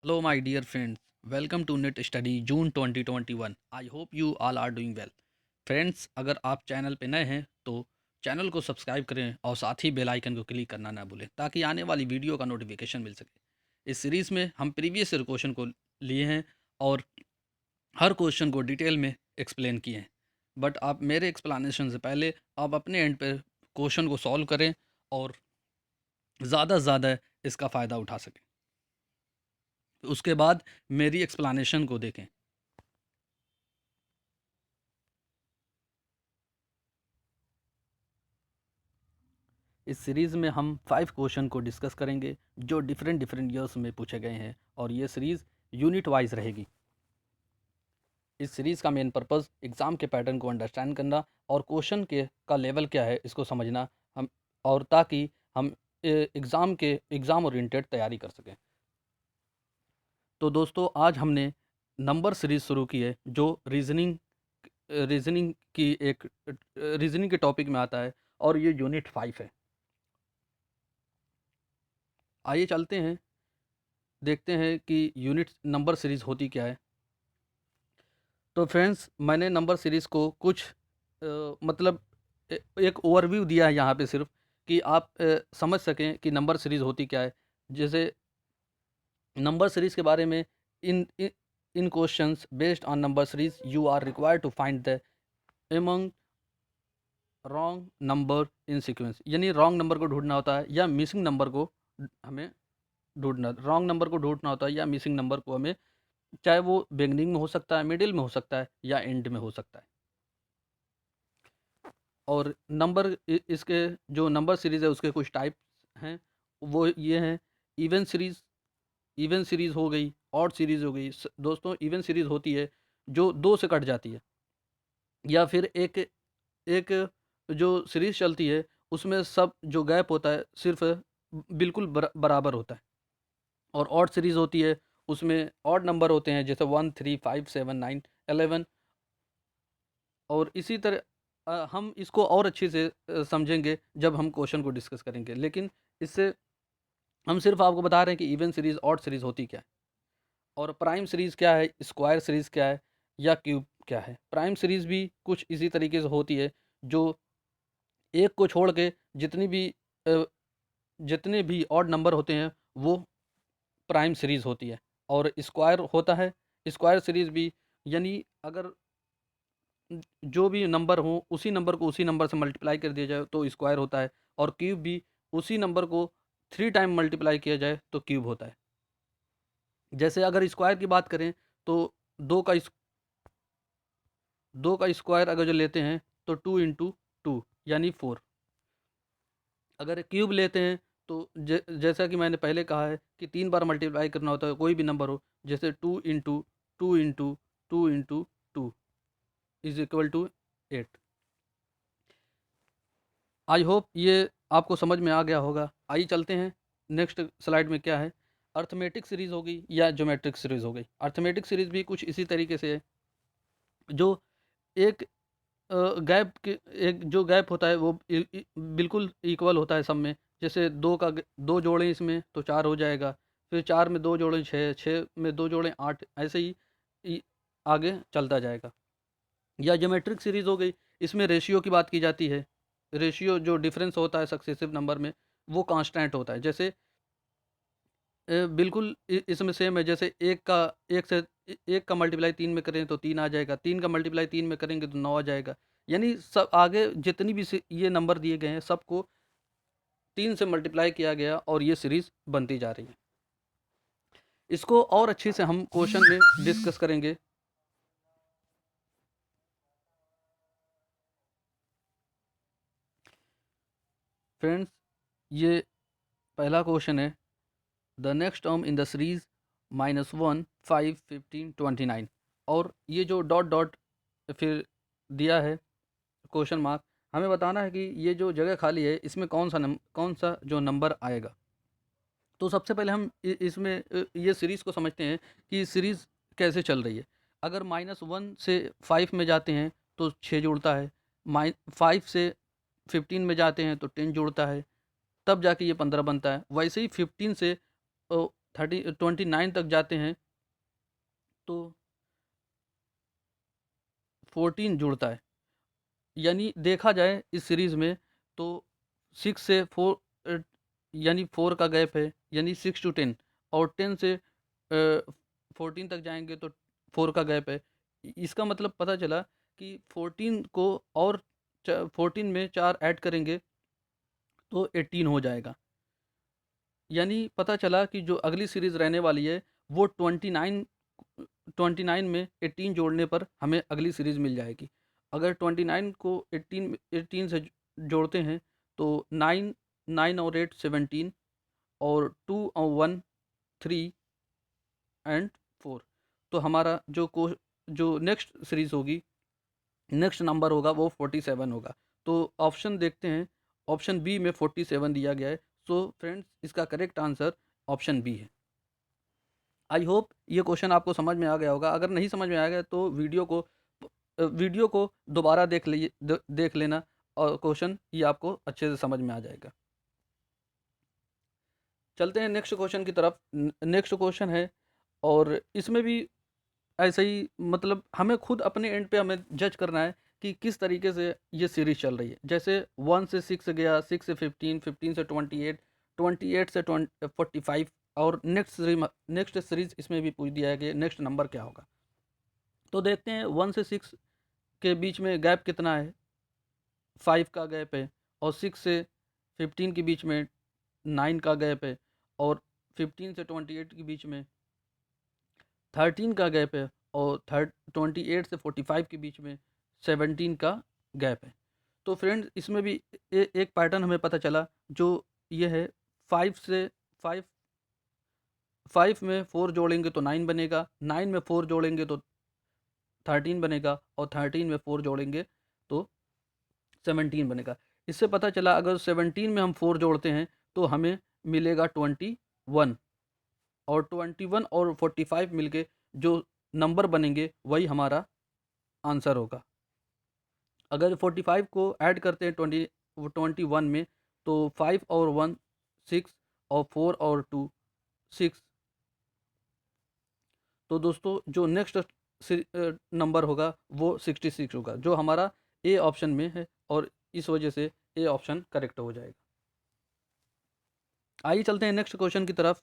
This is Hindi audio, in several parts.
Hello, my dear friends. Welcome to Net Study June 2021. I hope you all are doing well. Friends, अगर आप चैनल पे नए हैं तो चैनल को सब्सक्राइब करें और साथ ही बेल आइकन को क्लिक करना ना भूलें ताकि आने वाली वीडियो का नोटिफिकेशन मिल सके। इस सीरीज़ में हम प्रीवियस ईयर क्वेश्चन को लिए हैं और हर क्वेश्चन को डिटेल में एक्सप्लेन किए हैं। बट आप मेरे एक्सप्लेनेशन से पहले आप अपने एंड पर क्वेश्चन को सॉल्व करें और ज़्यादा से ज़्यादा इसका फ़ायदा उठा सकें। उसके बाद मेरी एक्सप्लेनेशन को देखें। इस सीरीज़ में हम 5 क्वेश्चन को डिस्कस करेंगे जो डिफरेंट डिफरेंट ईयर्स में पूछे गए हैं और ये सीरीज़ यूनिट वाइज रहेगी। इस सीरीज़ का मेन पर्पस एग्ज़ाम के पैटर्न को अंडरस्टैंड करना और क्वेश्चन के का लेवल क्या है इसको समझना हम, और ताकि हम एग्ज़ाम ओरिएंटेड तैयारी कर सकें। तो दोस्तों, आज हमने नंबर सीरीज़ शुरू की है जो रीजनिंग की एक रीजनिंग के टॉपिक में आता है और ये यूनिट 5 है। आइए चलते हैं, देखते हैं कि यूनिट नंबर सीरीज़ होती क्या है। तो फ्रेंड्स, मैंने नंबर सीरीज़ को कुछ मतलब एक ओवरव्यू दिया है यहाँ पे सिर्फ कि आप समझ सकें कि नंबर सीरीज़ होती क्या है। जैसे नंबर सीरीज़ के बारे में in in in questions based on number series you are required to find the among wrong number in sequence, यानी रॉन्ग नंबर को ढूंढना होता है या मिसिंग नंबर को हमें ढूंढना, रॉन्ग नंबर को ढूंढना होता है या मिसिंग नंबर को हमें, चाहे वो बिगनिंग में हो सकता है, मिडिल में हो सकता है या एंड में हो सकता है। और इसके जो नंबर सीरीज़ है उसके कुछ टाइप हैं, वो ये हैं। इवन सीरीज़ इवन सीरीज़ हो गई, ऑड सीरीज़ हो गई। दोस्तों, इवन सीरीज़ होती है जो दो से कट जाती है, या फिर एक एक जो सीरीज़ चलती है उसमें सब जो गैप होता है सिर्फ बिल्कुल बराबर होता है। और ऑड सीरीज़ होती है, उसमें ऑड नंबर होते हैं जैसे 1 3 5 7 9 11। और इसी तरह हम इसको और अच्छे से समझेंगे जब हम क्वेश्चन को डिस्कस करेंगे, लेकिन इससे हम सिर्फ आपको बता रहे हैं कि इवन सीरीज़ ऑड सीरीज़ होती क्या है और प्राइम सीरीज़ क्या है, स्क्वायर सीरीज़ क्या है या क्यूब क्या है। प्राइम सीरीज़ भी कुछ इसी तरीके से होती है, जो एक को छोड़ के अ, जितने भी ऑड नंबर होते हैं वो प्राइम सीरीज़ होती है। और स्क्वायर होता है, स्क्वायर सीरीज़ भी, यानी अगर जो भी नंबर हो उसी नंबर को उसी नंबर से मल्टीप्लाई कर दिया जाए तो स्क्वायर होता है। और क्यूब भी, उसी नंबर को 3 टाइम मल्टीप्लाई किया जाए तो क्यूब होता है। जैसे अगर स्क्वायर की बात करें तो दो का इस दो का स्क्वायर अगर जो लेते हैं तो 2 इंटू 2 यानी 4। अगर क्यूब लेते हैं तो जैसा कि मैंने पहले कहा है कि 3 बार मल्टीप्लाई करना होता है कोई भी नंबर हो, जैसे 2 into is equal to 8। I hope ये आपको समझ में आ गया होगा। आइए चलते हैं नेक्स्ट स्लाइड में क्या है। अर्थमेटिक सीरीज़ हो गई या ज्योमेट्रिक सीरीज़ हो गई। अर्थमेटिक सीरीज़ भी कुछ इसी तरीके से है, जो एक गैप के एक जो गैप होता है वो बिल्कुल इक्वल होता है सब में। जैसे दो जोड़ें इसमें तो 4 हो जाएगा, फिर 4 में 2 जोड़ें 6, 6 में 2 जोड़ें 8, ऐसे ही इ- आगे चलता जाएगा। या ज्योमेट्रिक सीरीज़ हो गई, इसमें रेशियो की बात की जाती है। रेशियो जो डिफरेंस होता है सक्सेसिव नंबर में वो कांस्टेंट होता है। जैसे बिल्कुल इसमें सेम है, जैसे एक का मल्टीप्लाई 3 में करें तो 3 आ जाएगा, 3 का मल्टीप्लाई 3 में करेंगे तो 9 आ जाएगा। यानी सब आगे जितनी भी ये नंबर दिए गए हैं सबको 3 से मल्टीप्लाई किया गया और ये सीरीज़ बनती जा रही है। इसको और अच्छे से हम क्वेश्चन में डिस्कस करेंगे। फ्रेंड्स, ये पहला क्वेश्चन है, the next term in the series -1 5 15 29। और ये जो डॉट डॉट फिर दिया है क्वेश्चन मार्क, हमें बताना है कि ये जो जगह खाली है इसमें कौन सा जो नंबर आएगा। तो सबसे पहले हम इसमें ये सीरीज़ को समझते हैं कि सीरीज़ कैसे चल रही है। अगर -1 से 5 में जाते हैं तो 6 जुड़ता है, 5 से 15 में जाते हैं तो 10 जुड़ता है, तब जाके ये 15 बनता है। वैसे ही 15 से 29 तक जाते हैं तो 14 जुड़ता है। यानी देखा जाए इस सीरीज़ में तो 6 से 4 यानी 4 का गैप है, यानी 6 टू 10, और 10 से 14 तक जाएंगे तो 4 का गैप है। इसका मतलब पता चला कि 14 को और 14 में 4 ऐड करेंगे तो 18 हो जाएगा। यानी पता चला कि जो अगली सीरीज़ रहने वाली है वो 29 में 18 जोड़ने पर हमें अगली सीरीज़ मिल जाएगी। अगर 29 को 18 से जोड़ते हैं तो 9 9 और 8 17, और 2 और 1 3 एंड 4। तो हमारा जो नेक्स्ट सीरीज़ होगी, नेक्स्ट नंबर होगा वो 47 होगा। तो ऑप्शन देखते हैं, ऑप्शन बी में 47 दिया गया है। सो फ्रेंड्स, इसका करेक्ट आंसर ऑप्शन बी है। आई होप ये क्वेश्चन आपको समझ में आ गया होगा। अगर नहीं समझ में आ गया तो वीडियो को दोबारा देख लेना, और क्वेश्चन ये आपको अच्छे से समझ में आ जाएगा। चलते हैं नेक्स्ट क्वेश्चन की तरफ। नेक्स्ट क्वेश्चन है, और इसमें भी ऐसे ही, मतलब हमें खुद अपने एंड पे हमें जज करना है कि किस तरीके से ये सीरीज चल रही है। जैसे 1 से 6 गया, 6 से 15, 15 से 28, 28 से 45, और नेक्स्ट सीरीज इसमें भी पूछ दिया है कि नेक्स्ट नंबर क्या होगा। तो देखते हैं 1 से 6 के बीच में गैप कितना है, 5 का गैप है। और 6 से 15 के बीच में 9 का गैप है। और 15 से 28 के बीच में 13 का गैप है। और 28 से 45 के बीच में 17 का गैप है। तो फ्रेंड्स, इसमें भी एक पैटर्न हमें पता चला, जो ये है 5 से 5 5 में 4 जोड़ेंगे तो 9 बनेगा, 9 में 4 जोड़ेंगे तो 13 बनेगा, और 13 में 4 जोड़ेंगे तो 17 बनेगा। इससे पता चला अगर 17 में हम 4 जोड़ते हैं तो हमें मिलेगा 21, और 21 और 45 मिलके जो नंबर बनेंगे वही हमारा आंसर होगा। अगर 45 को ऐड करते हैं 21 में तो 5 और 1 6, और 4 और 2 6। तो दोस्तों जो नेक्स्ट नंबर होगा वो 66 होगा, जो हमारा ए ऑप्शन में है, और इस वजह से ए ऑप्शन करेक्ट हो जाएगा। आइए चलते हैं नेक्स्ट क्वेश्चन की तरफ।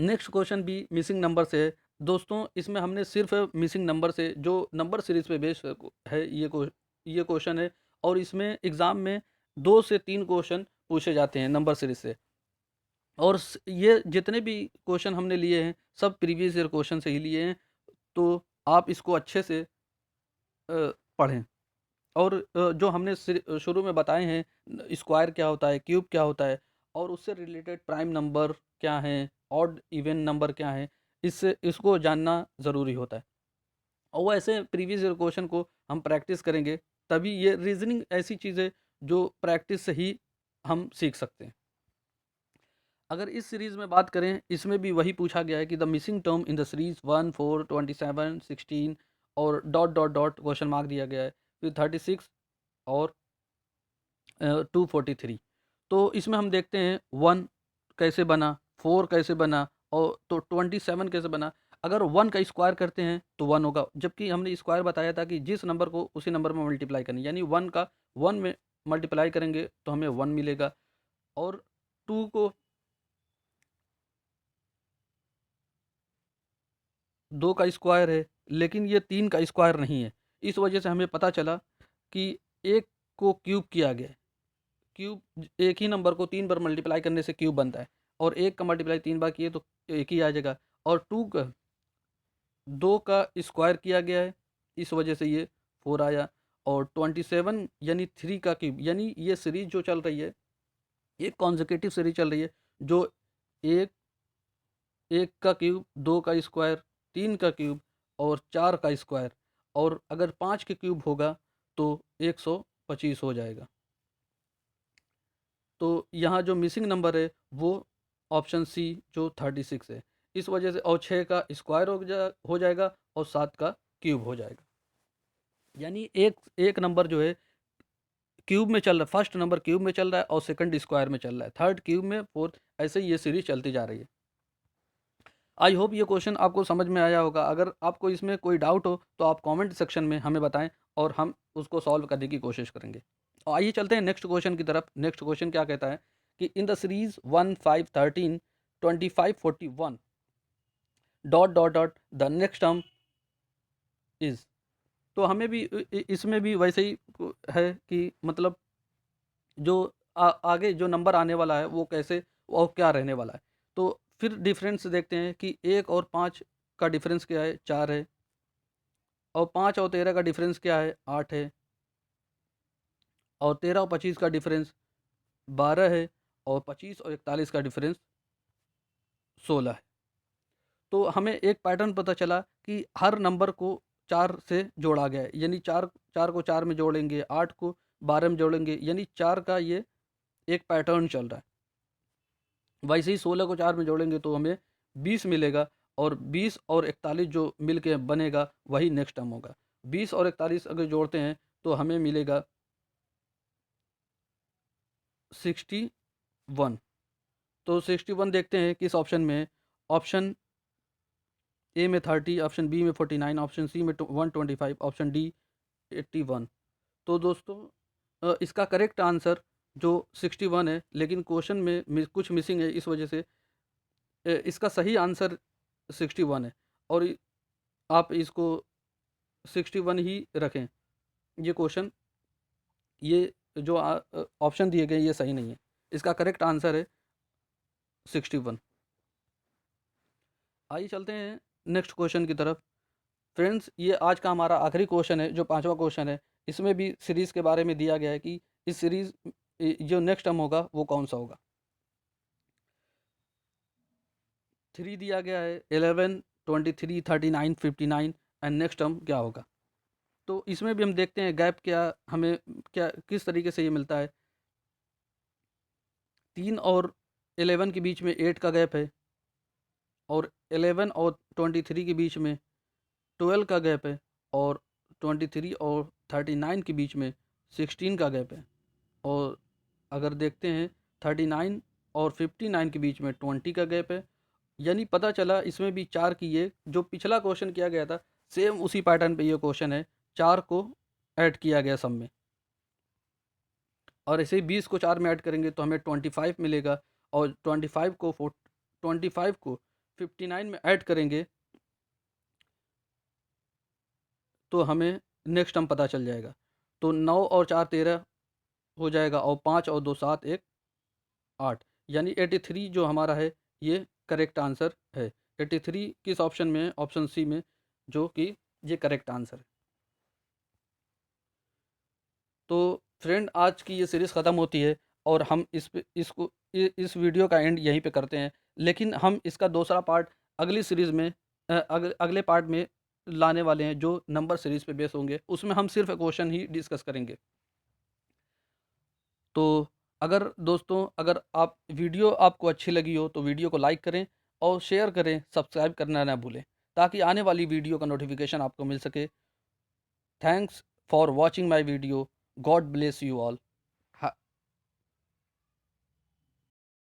नेक्स्ट क्वेश्चन भी मिसिंग नंबर से है। दोस्तों, इसमें हमने सिर्फ मिसिंग नंबर से, जो नंबर सीरीज पे बेस्ड है, ये क्वेश्चन है। और इसमें एग्ज़ाम में 2 से 3 क्वेश्चन पूछे जाते हैं नंबर सीरीज से। और ये जितने भी क्वेश्चन हमने लिए हैं सब प्रीवियस ईयर क्वेश्चन से ही लिए हैं। तो आप इसको अच्छे से पढ़ें। और जो हमने शुरू में बताए हैं, स्क्वायर क्या होता है, क्यूब क्या होता है, और उससे रिलेटेड प्राइम नंबर क्या हैं, ऑड इवन नंबर क्या हैं, इससे इसको जानना ज़रूरी होता है। और वो ऐसे प्रीवियस ईयर क्वेश्चन को हम प्रैक्टिस करेंगे, तभी ये रीजनिंग ऐसी चीज़ है जो प्रैक्टिस से ही हम सीख सकते हैं। अगर इस सीरीज़ में बात करें, इसमें भी वही पूछा गया है कि the missing term in the series 1 4 27 16, और dot dot dot question mark दिया गया है, फिर 36 और 243। तो इसमें हम देखते हैं 1 कैसे बना, 4 कैसे बना, और तो 27 कैसे बना। अगर 1 का स्क्वायर करते हैं तो 1 होगा, जबकि हमने स्क्वायर बताया था कि जिस नंबर को उसी नंबर में मल्टीप्लाई करनी, यानी 1 का 1 में मल्टीप्लाई करेंगे तो हमें 1 मिलेगा। और 2 को 2 का स्क्वायर है, लेकिन ये 3 का स्क्वायर नहीं है। इस वजह से हमें पता चला कि एक को क्यूब किया गया है। क्यूब, एक ही नंबर को 3 बार मल्टीप्लाई करने से क्यूब बनता है, और एक का मल्टीप्लाई 3 बार किए तो एक ही आ जाएगा। और 2 का स्क्वायर किया गया है, इस वजह से ये 4 आया। और 27 यानी 3 का क्यूब, यानी ये सीरीज जो चल रही है, एक कॉन्जिक्यूटिव सीरीज चल रही है, जो एक एक का क्यूब, 2 का स्क्वायर, 3 का क्यूब, और 4 का स्क्वायर, और अगर 5 के क्यूब होगा तो 125 हो जाएगा। तो यहाँ जो मिसिंग नंबर है वो ऑप्शन सी, जो 36 है। इस वजह से, और 6 का स्क्वायर हो जाएगा, और 7 का क्यूब हो जाएगा। यानी एक एक नंबर जो है क्यूब में चल रहा है, फर्स्ट नंबर क्यूब में चल रहा है और सेकंड स्क्वायर में चल रहा है, थर्ड क्यूब में, फोर्थ, ऐसे ही ये सीरीज चलती जा रही है। आई होप ये क्वेश्चन आपको समझ में आया होगा। अगर आपको इसमें कोई डाउट हो तो आप कमेंट सेक्शन में हमें बताएं और हम उसको सॉल्व करने की कोशिश करेंगे। और आइए चलते हैं नेक्स्ट क्वेश्चन की तरफ। नेक्स्ट क्वेश्चन क्या कहता है कि in the series 1 5 13 25 41 dot dot dot the next term is. तो हमें भी इसमें भी वैसे ही है कि मतलब जो आगे जो नंबर आने वाला है वो कैसे और क्या रहने वाला है। तो फिर डिफरेंस देखते हैं कि 1 और 5 का डिफरेंस क्या है, 4 है। और 5 और 13 का डिफरेंस क्या है, 8 है। और 13 और 25 का डिफरेंस 12 है। और 25 और 41 का डिफरेंस 16 है। तो हमें एक पैटर्न पता चला कि हर नंबर को 4 से जोड़ा गया है, यानी 4 4 को 4 में जोड़ेंगे, 8 को 12 में जोड़ेंगे, यानी 4 का ये एक पैटर्न चल रहा है। वैसे ही 16 को 4 में जोड़ेंगे तो हमें 20 मिलेगा। और 20 और 41 जो मिल के बनेगा वही नेक्स्ट टर्म होगा। 20 और 41 अगर जोड़ते हैं तो हमें मिलेगा 61। तो 61 देखते हैं किस ऑप्शन में है। ऑप्शन ए में 30, ऑप्शन बी में 49, ऑप्शन सी में 125, ऑप्शन डी 81। तो दोस्तों इसका करेक्ट आंसर जो 61 है, लेकिन क्वेश्चन में कुछ मिसिंग है, इस वजह से इसका सही आंसर 61 है। और आप इसको 61 ही रखें। ये क्वेश्चन, ये जो ऑप्शन दिए गए ये सही नहीं है। इसका करेक्ट आंसर है 61। आइए चलते हैं नेक्स्ट क्वेश्चन की तरफ। फ्रेंड्स, ये आज का हमारा आखिरी क्वेश्चन है, जो पांचवा क्वेश्चन है। इसमें भी सीरीज़ के बारे में दिया गया है कि इस सीरीज़ जो नेक्स्ट टर्म होगा वो कौन सा होगा। 3 दिया गया है, 11, 23, 39, 59 एंड नेक्स्ट टर्म क्या होगा। तो इसमें भी हम देखते हैं गैप क्या हमें, क्या किस तरीके से ये मिलता है। 3 और 11 के बीच में 8 का गैप है। और 11 और 23 के बीच में 12 का गैप है। और 23 और 39 के बीच में 16 का गैप है। और अगर देखते हैं 39 और 59 के बीच में 20 का गैप है। यानी पता चला इसमें भी 4 की, ये जो पिछला क्वेश्चन किया गया था सेम उसी पैटर्न पे ये क्वेश्चन है, 4 को ऐड किया गया सब में। और ऐसे ही 20 को 4 में ऐड करेंगे तो हमें 25 मिलेगा। और 25 को 59 में ऐड करेंगे तो हमें नेक्स्ट टर्म पता चल जाएगा। तो 9 और 4 13 हो जाएगा। और 5 और 2 7 1 8, यानी 83 जो हमारा है ये करेक्ट आंसर है। 83 किस ऑप्शन में है, ऑप्शन सी में, जो कि ये करेक्ट आंसर है। तो फ्रेंड, आज की ये सीरीज़ ख़त्म होती है और हम इस वीडियो का एंड यहीं पे करते हैं। लेकिन हम इसका दूसरा पार्ट अगली सीरीज़ में अगले पार्ट में लाने वाले हैं, जो नंबर सीरीज़ पे बेस होंगे। उसमें हम सिर्फ क्वेश्चन ही डिस्कस करेंगे। तो अगर दोस्तों, अगर आप वीडियो आपको अच्छी लगी हो तो वीडियो को लाइक करें और शेयर करें, सब्सक्राइब करना ना भूलें, ताकि आने वाली वीडियो का नोटिफिकेशन आपको मिल सके। Thanks for watching my video. God bless you all.